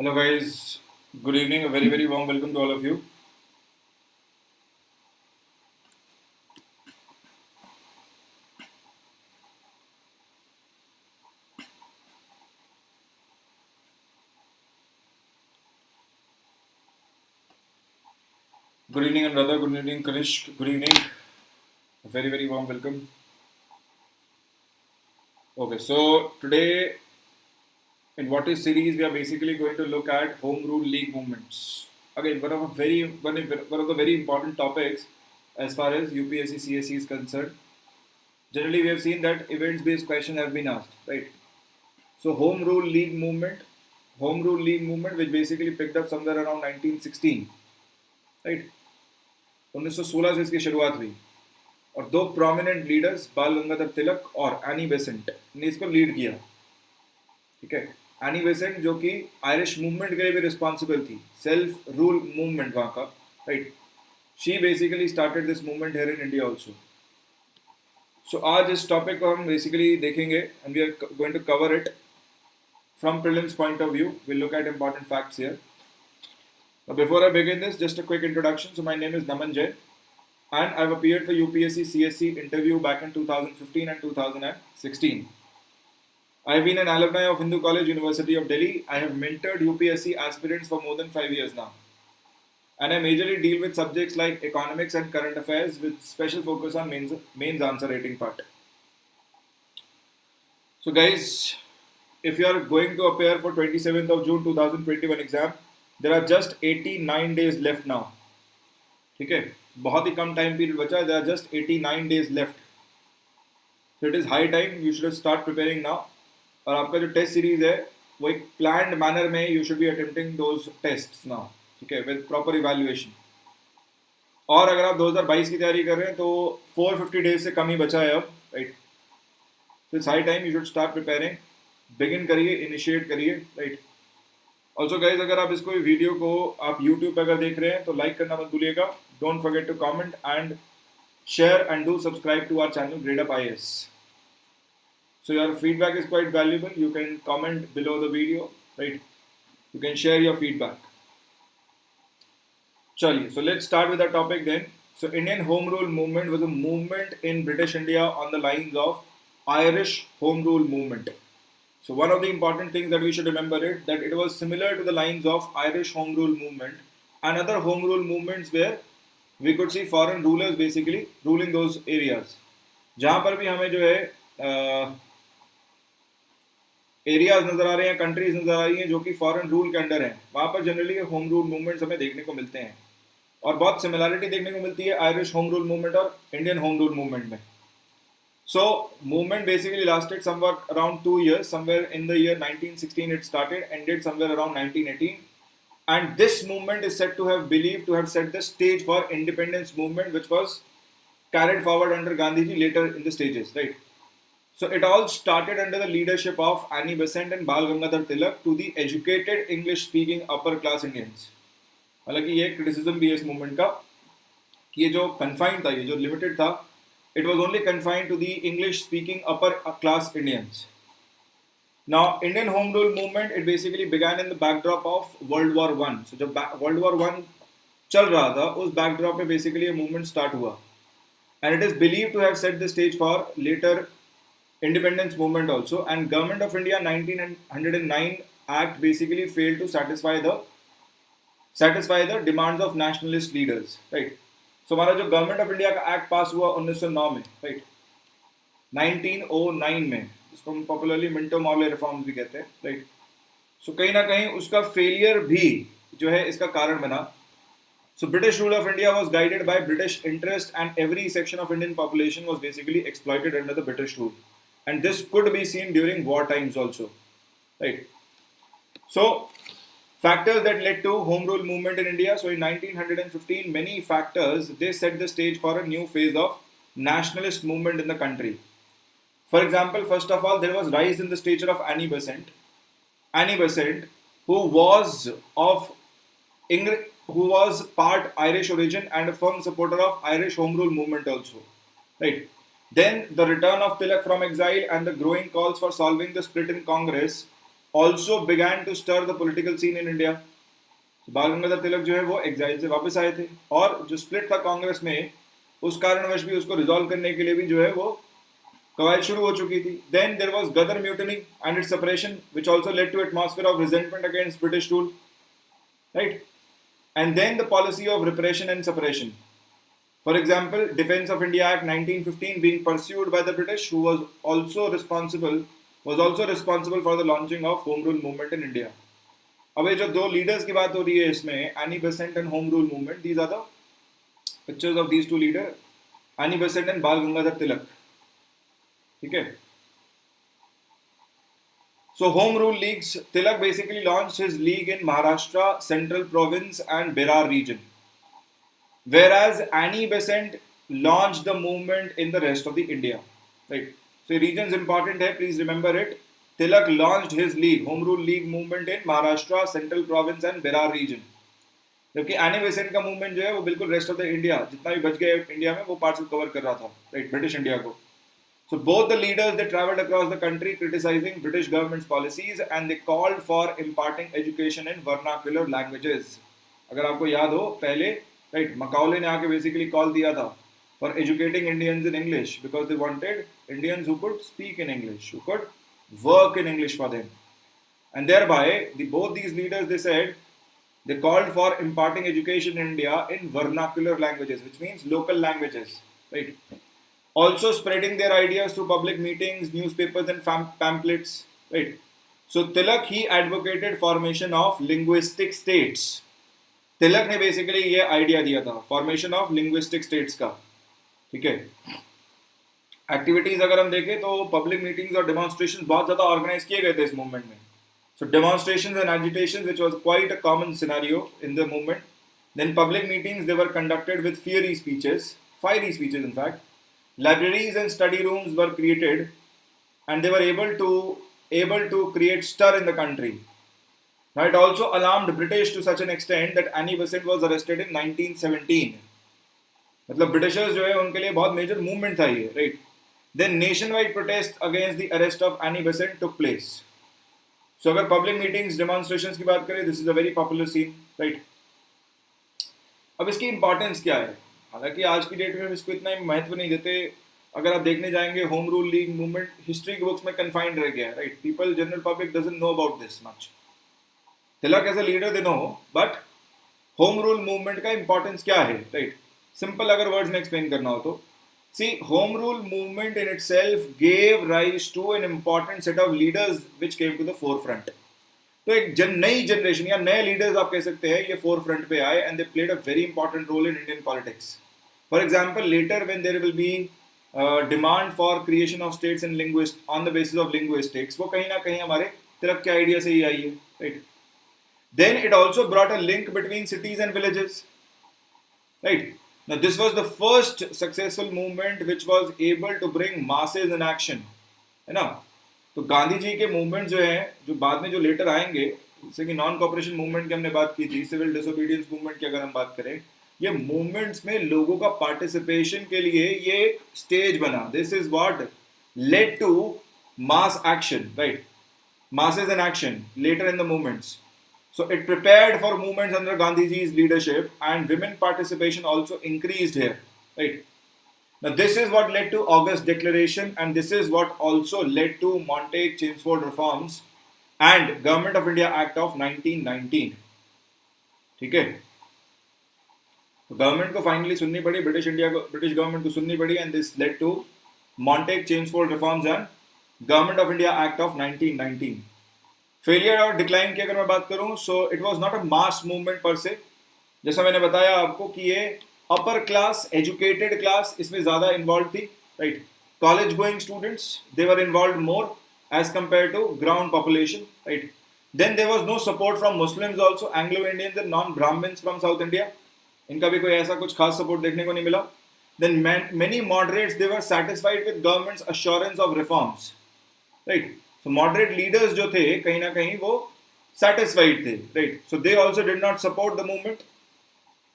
Hello guys, good evening, a very warm welcome to all of you. Good evening Anuradha, good evening Kanish, good evening, a very warm welcome. Okay, so today in what is series we are basically going to look at home rule league movements. Again, one of the very important topics as far as UPSC CSE is concerned. Generally we have seen that events based questions have been asked, right? So home rule league movement which basically picked up somewhere around 1916, right? 1916 से इसकी शुरुआत हुई और दो prominent leaders बाल गंगाधर तिलक और Annie Besant ने इसको लीड किया. ठीक है, एनी बेसेंट जो कि आयरिश मूवमेंट के लिए भी रिस्पॉन्सिबल थी, सेल्फ रूल मूवमेंट वहाँ का, right. She basically started this movement here in India also. So आज इस टॉपिक को हम बेसिकली देखेंगे and we are going to cover it from prelims point of view. Will look at important facts here. Before I begin this, just a quick introduction. So my name is Naman Jain and I've appeared for UPSC CSE interview back in 2015 and 2016. I've been an alumni of Hindu College, University of Delhi. I have mentored UPSC aspirants for more than 5 years now. And I majorly deal with subjects like economics and current affairs with special focus on mains answer rating part. So guys, if you are going to appear for 27th of June 2021 exam, there are just 89 days left now. ठीक है, बहुत ही कम time period बचा है. There are just 89 days left. So it is high time you should start preparing now. और आपका जो test series है वो एक planned manner में you should be attempting those tests now. ठीक है, with proper evaluation. और अगर आप 2022 की तैयारी कर रहे हैं तो 450 days से कम ही बचा है अब, right? So it's high time you should start preparing. Begin करिए, initiate करिए, right? ऑल्सो गाइज, अगर आप इसको वीडियो को आप यूट्यूब पर अगर देख रहे हैं तो लाइक करना मत भूलिएगा. Don't forget to comment and share and do subscribe to our channel Gradeup IAS. So your feedback is quite valuable. You can comment below the video, right? You can share your feedback. चलिए, so let's start with the topic then. So Indian Home Rule movement was a movement in British India on the lines of Irish Home Rule movement. So one of the important things that we should remember is that it was similar to the lines of Irish Home Rule movement and other Home Rule movements where we could see foreign rulers basically ruling those areas. जहाँ पर भी हमें जो है areas नजर आ रहे हैं, countries नजर आ रही हैं जो कि फॉरेन रूल के अंडर हैं, वहाँ पर जनरली होम रूल मूवमेंट्स हमें देखने को मिलते हैं और बहुत सिमिलरिटी देखने को मिलती है आयरिश होम रूल मूवमेंट और इंडियन होम रूल मूवमेंट में. So movement basically lasted somewhat around 2 years. Somewhere in the year 1916 it started, ended somewhere around 1918. And this movement is said to have believed to have set the stage for independence movement, which was carried forward under Gandhiji later in the stages, right? So it all started under the leadership of Annie Besant and Bal Gangadhar Tilak to the educated English-speaking upper class Indians. हालांकि ये criticism भी है इस movement का कि ये जो confined था, ये जो limited था, it was only confined to the English-speaking upper class Indians. Now, Indian Home Rule movement, it basically began in the backdrop of World War I. So, जब World War I चल रहा था, उस backdrop में basically a movement start हुआ. And it is believed to have set the stage for later independence movement also. And Government of India 1909 Act basically failed to satisfy the demands of nationalist leaders, right? So हमारा जो government of India का act पास हुआ 1909 में, right, 1909 में, जिसको हम popularly Minto Morley reforms भी कहते हैं, राइट. सो कहीं ना कहीं उसका फेलियर भी जो है इसका कारण बना. So British rule of India was guided by British interest and every section of Indian population was basically exploited under the British rule and this could be seen during war times also, right. So factors that led to home rule movement in India. So in 1915, many factors, they set the stage for a new phase of nationalist movement in the country. For example, first of all, there was rise in the stature of Annie Besant. Annie Besant, who was part Irish origin and a firm supporter of Irish home rule movement also, right? Then the return of Tilak from exile and the growing calls for solving the split in Congress also began to stir the political scene in India. बाल गंगाधर तिलक जो है वो exile से वापस आए थे, और जो स्प्लिट था कांग्रेस में, उस कारणवश भी उसको रिजॉल्व करने के लिए भी जो है वो कवायद शुरू हो चुकी थी. Then there was Ghadar mutiny and its suppression, which also led to atmosphere of resentment against British rule, right? And then the policy of repression and suppression. For example, Defence of India Act 1915 being pursued by the British, who was also responsible for the launching of Home Rule movement in India. अब ये जो दो leaders की बात हो रही है इसमें, Annie Besant and home rule movement, these are the pictures of these two leader, Annie Besant and Bal Gangadhar तिलक. ठीक है. So Home Rule Leagues, Tilak basically launched his league in Maharashtra, Central Province and Berar region, whereas Annie Besant launched the movement in the rest of the India. Right. So regions important है, please remember it. Tilak launched his league, Home Rule League movement in Maharashtra, Central Province and Berar region. जबकि Annie Besant का movement जो है वो बिल्कुल rest of the India, जितना भी बच गया इंडिया में, वो पार्ट्स को कवर कर रहा था, राइट, ब्रिटिश इंडिया को. So both the leaders, they travelled across the country criticizing British government's policies and they called for imparting education in vernacular languages. अगर आपको याद हो पहले, राइट, मकाउले ने आके बेसिकली कॉल दिया था for educating Indians in English because they wanted Indians who could speak in English, who could work in English for them. And thereby, both these leaders, they said, they called for imparting education in India in vernacular languages, which means local languages, right? Also spreading their ideas through public meetings, newspapers and pamphlets, right? So Tilak, he advocated formation of linguistic states. Tilak ने basically ये idea दिया था, formation of linguistic states का. ठीक है. Activities अगर हम देखें तो public meetings और demonstrations बहुत ज़्यादा organize किए गए थे इस movement में. So demonstrations and agitations, which was quite a common scenario in the movement. Then public meetings, they were conducted with fiery speeches in fact. Libraries and study rooms were created and they were able to create stir in the country. Now it also alarmed British to such an extent that Annie Besant was arrested in 1917. मतलब Britishers जो है उनके लिए बहुत major movement था ये, right? Then nationwide protests against the arrest of Annie Besant took place. So अगर public meetings, demonstrations की बात करें, this is a very popular scene, right? अब इसकी importance क्या है? हालांकि आज की डेट में हम इसको इतना महत्व नहीं देते. अगर आप देखने जाएंगे, home rule league movement history की बुक्स में कन्फाइंड रह गया है, right. People, general public doesn't know about this much. Tilak as a leader they know, but home rule movement का इंपॉर्टेंस क्या है, राइट. सिंपल अगर वर्ड्स में एक्सप्लेन करना हो तो, see, home rule movement in itself gave rise to an important set of leaders which came to the forefront. तो एक नई जनरेशन या नए लीडर्स आप कह सकते हैं, ये फोर फ्रंट पे आए and they played a very important role in Indian politics. For example, later when there will be demand for creation of states and linguist on the basis of linguistics, वो कहीं ना कहीं हमारे तिलक के idea से ही आई है, right. Then it also brought a link between cities and villages, right. Now this was the first successful movement which was able to bring masses in action, है ना. तो गांधी जी के मूवमेंट जो है, जो बाद में जो लेटर आएंगे, जैसे कि नॉन कॉपरेशन मूवमेंट की हमने बात की थी, सिविल डिसोबीडियंस मूवमेंट की अगर हम बात करें, ये मूवमेंट्स में लोगों का पार्टिसिपेशन के लिए ये स्टेज बना. This is what led to mass action, right, masses in action later in the movements. So it prepared for movements under Gandhiji's leadership, and women participation also increased here, right. Now this is what led to August Declaration, and this is what also led to Montague-Chelmsford reforms and Government of India Act of 1919. ठीक है. तो government को finally सुननी पड़ी, British government को सुननी पड़ी, and this led to Montague-Chelmsford reforms and government of India act of 1919. Failure और डिक्लाइन की अगर मैं बात करूं, so it was not a mass movement per se. जैसा मैंने बताया आपको कि ये अपर क्लास, एजुकेटेड क्लास इसमें ज्यादा इन्वॉल्व थी, right. College going students, they were involve more as compare to ground population, right. Then there was no support from Muslims also, Anglo Indians and non Brahmins from South India. इनका भी कोई ऐसा कुछ खास support देखने को नहीं मिला. Then many moderates, they were satisfied with government's assurance of reforms, right. So moderate leaders जो थे कहीं ना कहीं वो satisfied थे, right. So they also did not support the movement.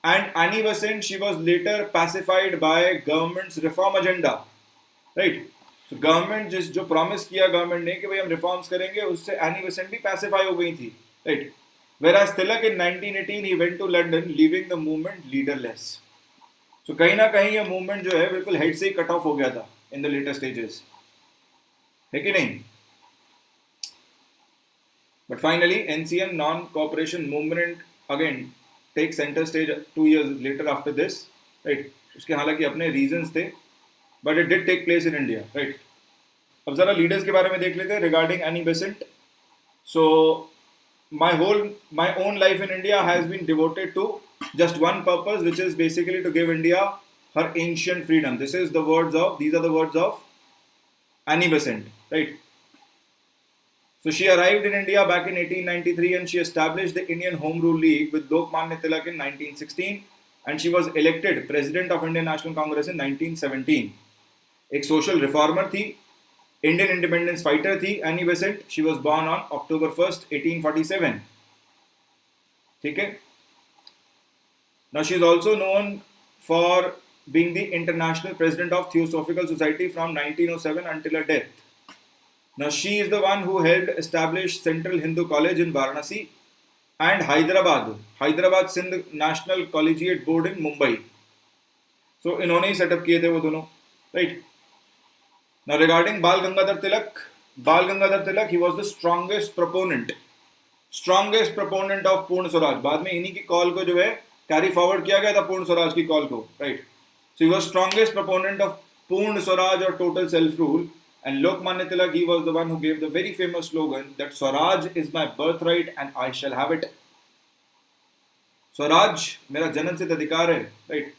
And Annie Besant, she was later pacified by government's reform agenda, right. तो government जो promise किया गवर्नमेंट ने कि भाई हम रिफॉर्म्स करेंगे, उससे एनी बेसेंट भी पैसिफाई हो गई थी, right. Whereas Tilak in 1918 he went to London leaving the movement leaderless. So कहीं ना कहीं ये मूवमेंट जो है बिल्कुल हेड से ही कट ऑफ हो गया था इन द लेटर स्टेजेस, है कि नहीं. But finally NCM non cooperation movement again take centre stage 2 years later after this, right. उसके हालांकि अपने रीजंस थे, but it did take place in India, right. अब जरा लीडर्स के बारे में देख लेते हैं regarding Annie Besant. So my own life in India has been devoted to just one purpose, which is basically to give India her ancient freedom. These are the words of Annie Besant, right? So she arrived in India back in 1893 and she established the Indian Home Rule League with Lokmanya Tilak in 1916, and she was elected president of Indian National Congress in 1917. एक social reformer थी, Indian independence fighter थी Annie Besant. She was born on October 1st, 1847. ठीक है. Now she is also known for being the international president of Theosophical Society from 1907 until her death. Now she is the one who helped establish Central Hindu College in Varanasi and Hyderabad Sindh National Collegiate Board in Mumbai. So इन्होंने ही setup किए थे वो दोनों, right? Now regarding Bal Gangadhar Tilak, he was the strongest proponent of पूर्ण स्वराज. बाद में इन्हीं की कॉल को जो है कैरी फॉरवर्ड किया गया था पूर्ण स्वराज की कॉल को, right? So he was strongest proponent of पूर्ण स्वराज और total self rule. And Lokmanya Tilak, he was the one who gave the very famous slogan that Swaraj is my birthright and I shall have it. Swaraj मेरा जन्मसिद्ध अधिकार है, right?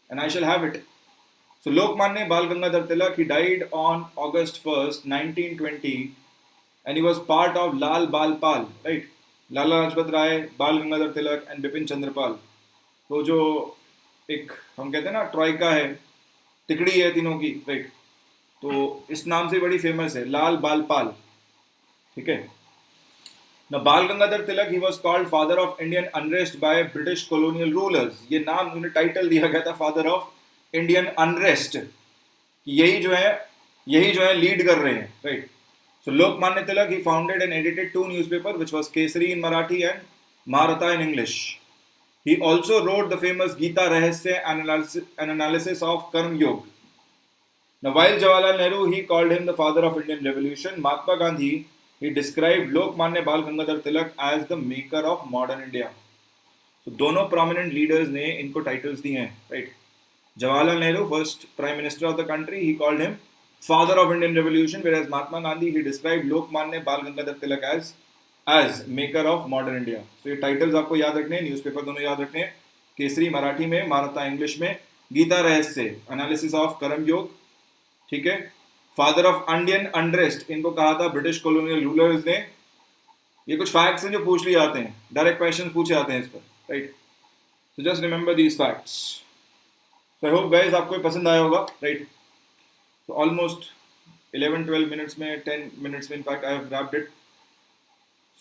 And I shall have it. So Lokmanya Bal Gangadhar Tilak, he died on August 1st, 1920, and he was part of Lal Bal Pal, right? Lala Lajpat Rai, Bal Gangadhar Tilak, and Bipin Chandra Pal. तो जो एक हम कहते हैं ना ट्रॉइका है, तिकड़ी है तीनों की, राइट. तो इस नाम से बड़ी फेमस है लाल बाल पाल, ठीक है. Now Bal Gangadhar Tilak, he was called father of Indian unrest by British colonial rulers. ये नाम उन्हें टाइटल दिया गया था father of इंडियन अनरेस्ट, यही जो है लीड कर रहे हैं, right. So Lokmanya Tilak, he founded and edited 2 newspaper which was Kesari in Marathi and Mahratta in English. He also wrote the famous Gita Rahasya and analysis of karma yoga. Now while Jawaharlal Nehru, he called him the father of Indian revolution. Mahatma Gandhi, he described Lokmanya Bal Gangadhar Tilak as the maker of modern India. तो दोनों prominent leaders ने इनको titles दिए हैं, right. Jawaharlal Nehru, first Prime Minister of the country, he called him father of Indian Revolution, whereas Mahatma Gandhi, he described Lokmanya Bal Gangadhar Tilak as maker of modern India. So ये titles आपको याद रखने हैं, newspaper दोनों याद रखने हैं, केसरी मराठी में, महारता इंग्लिश में, गीता रहस्य एनालिसिस ऑफ कर्म योग, ठीक है. फादर ऑफ इंडियन अनरेस्ट इनको कहा था ब्रिटिश कॉलोनियल रूलर्स ने. ये कुछ फैक्ट्स हैं जो पूछ लिए जाते हैं, डायरेक्ट क्वेश्चन पूछे जाते हैं इस पर, right. So just remember these facts. So I hope guys आपको पसंद आया होगा, राइट. So almost 11-12 minutes में 10 minutes में in fact I have wrapped it.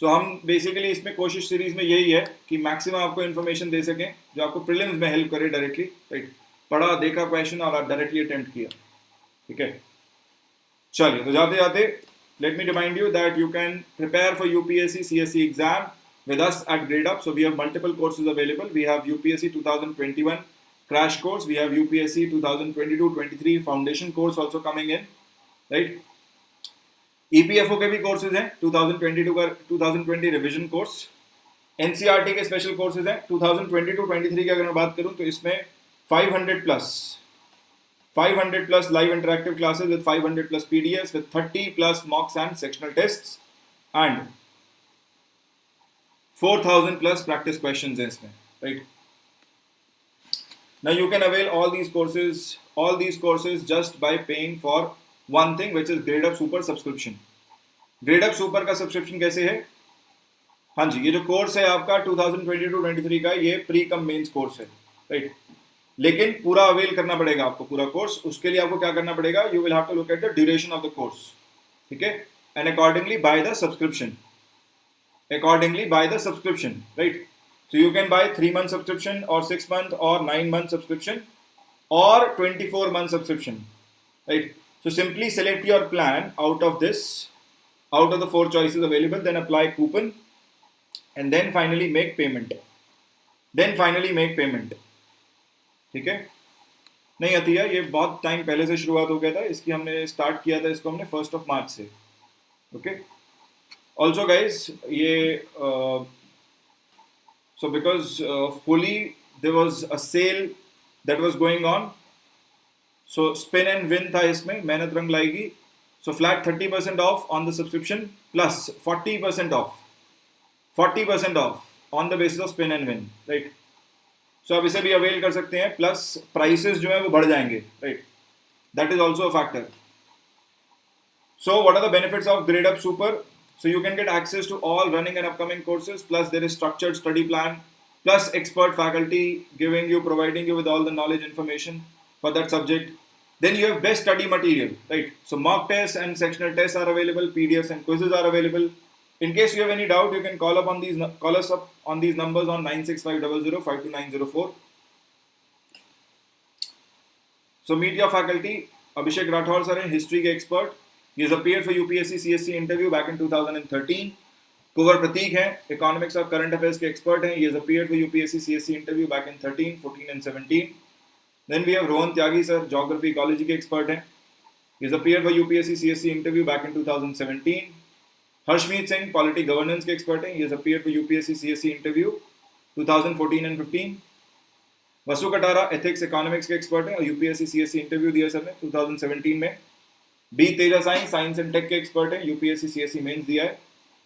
So हम बेसिकली इसमें कोशिश सीरीज में यही है कि मैक्सिमम आपको इन्फॉर्मेशन दे सकें जो आपको प्रीलिम्स में हेल्प करे डायरेक्टली, राइट. पढ़ा देखा क्वेश्चन और आप डायरेक्टली अटेम्प्ट किया, ठीक है. चलिए तो जाते जाते let me remind you that you can prepare for UPSC CSE exam with us at Gradeup. So we have multiple courses available. We have UPSC 2021 crash course, we have UPSC 2022-23 foundation course also coming in, right. EPFO के भी courses हैं 2022 का 2020 revision course. NCERT के special courses हैं 2022-23 की अगर मैं बात करूं तो इसमें 500 plus live interactive classes with 500 plus PDFs with 30 plus mocks and sectional tests and 4000 plus practice questions हैं इसमें, right. Now you can avail all these courses just by paying for one thing, which is Gradeup Super subscription. Gradeup Super का subscription कैसे है? हाँ जी, ये जो course है आपका 2022-23 का, ये प्री कम मेंस कोर्स है, राइट. लेकिन पूरा अवेल करना पड़ेगा आपको पूरा कोर्स. उसके लिए आपको क्या करना पड़ेगा? You will have to look at the duration of the course, ठीक है, and accordingly buy the subscription, right. So you can buy 3-month subscription or 6-month or 9-month subscription or 24-month subscription, right. So simply select your plan out of the 4 choices available, then apply coupon, and then finally make payment. ठीक है? नहीं अतिया, ये बहुत time पहले से शुरुआत हो गया था, इसकी हमने स्टार्ट किया था इसको हमने 1 मार्च से. ओके. ऑल्सो गाइज ये so because of Holi there was a sale that was going on, so spin and win था इसमें, मेहनत रंग लाएगी. So flat 30% off on the subscription plus 40% off on the basis of spin and win, right? So आप इसे भी avail कर सकते हैं, प्लस प्राइसेस जो है वो बढ़ जाएंगे, right? That is also a factor. So what are the benefits of Gradeup Super? So you can get access to all running and upcoming courses, plus there is structured study plan, plus expert faculty providing you with all the knowledge information for that subject. Then you have best study material, right? So mock tests and sectional tests are available, PDFs and quizzes are available. In case you have any doubt, you can call us up on these numbers on 96500 So meet your faculty. Abhishek Rathore sir, history ke expert. He has appeared for UPSC CSE interview back in 2013. Kuvar Prateek hai, economics or current affairs ke expert hai. He has appeared for UPSC CSE interview back in 13, 14 and 17. Then we have Rohan Tyagi sir, geography ecology ke expert hai. He has appeared for UPSC CSE interview back in 2017. Harshmeet Singh, polity governance ke expert hai. He has appeared for UPSC CSE interview 2014 and 15. Vasu Katara, ethics economics के expert हैं और UPSC CSE interview दिया sir ने 2017 में. B Teja science science and tech के expert हैं, UPSC CSE mains दिया है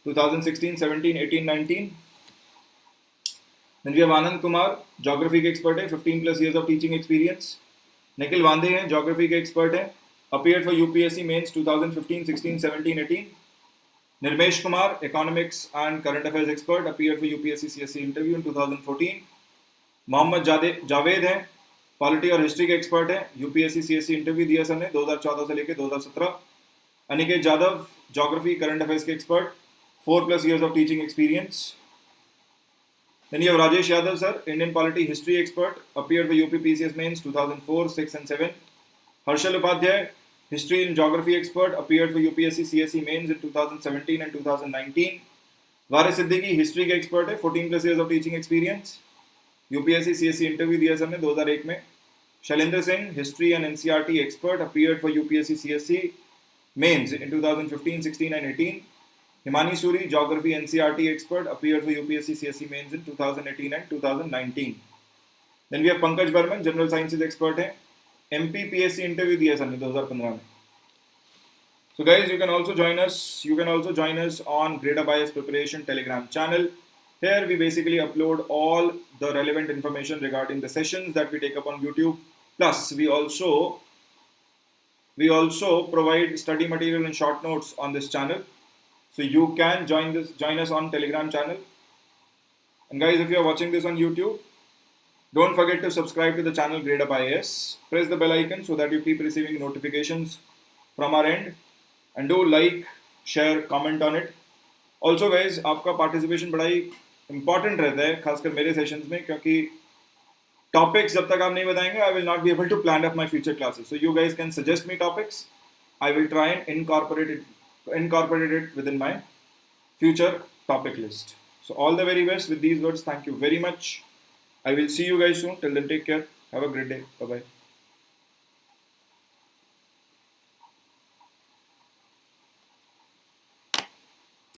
2016, 17, 18, 19. Then we have Anand Kumar, geography के एक्सपर्ट हैं, 15+ years of teaching experience. Nikhil वांदे हैं, ज्योग्राफी के एक्सपर्ट हैं, appeared for UPSC mains 2015, 16, 17, 18. Nirmesh Kumar, economics and current affairs expert, appeared for UPSC CSE interview in 2014. Mohammed Javed हैं, polity और हिस्ट्री के एक्सपर्ट हैं, यूपीएससी सीएसई इंटरव्यू दिया सर ने 2014 से लेकर 2017. Aniket Jadhav, geography current affairs के expert, 4+ years of teaching experience. Then you have Rajesh Yadav sir, Indian polity history expert, appeared for UP PCS mains 2004, 6 and 7. Harshal Upadhyay, history and geography expert, appeared for UPSC CSE mains in 2017 and 2019. Varis Siddiqui, history के expert है, 14+ years of teaching experience. UPSC CSE interview दिया sir ने 2001 में. Shailendra Singh, history and NCERT expert, appeared for UPSC CSE mains in 2015, 16 and 18. Himani Suri, geography NCERT expert, appeared for UPSC CSE mains in 2018 and 2019. Then we have Pankaj Barman, general sciences expert हैं, MPPSC interview दिया sir ने 2015 में. So guys, you can also join us on Gradeup IAS preparation Telegram channel. Here we basically upload all the relevant information regarding the sessions that we take up on YouTube. Plus we also provide study material and short notes on this channel. So you can join us on Telegram channel. And guys, if you are watching this on YouTube, don't forget to subscribe to the channel Gradeup IAS. Press the bell icon so that you keep receiving notifications from our end. And do like, share, comment on it. Also guys, आपका participation बड़ा ही important रहता है, खासकर मेरे sessions में, क्योंकि topics जब तक आप नहीं बताएंगे, I will not be able to plan up my future classes. So you guys can suggest me topics. I will try and incorporate it within my future topic list. So all the very best with these words. Thank you very much. I will see you guys soon. Till then, take care. Have a great day. Bye bye.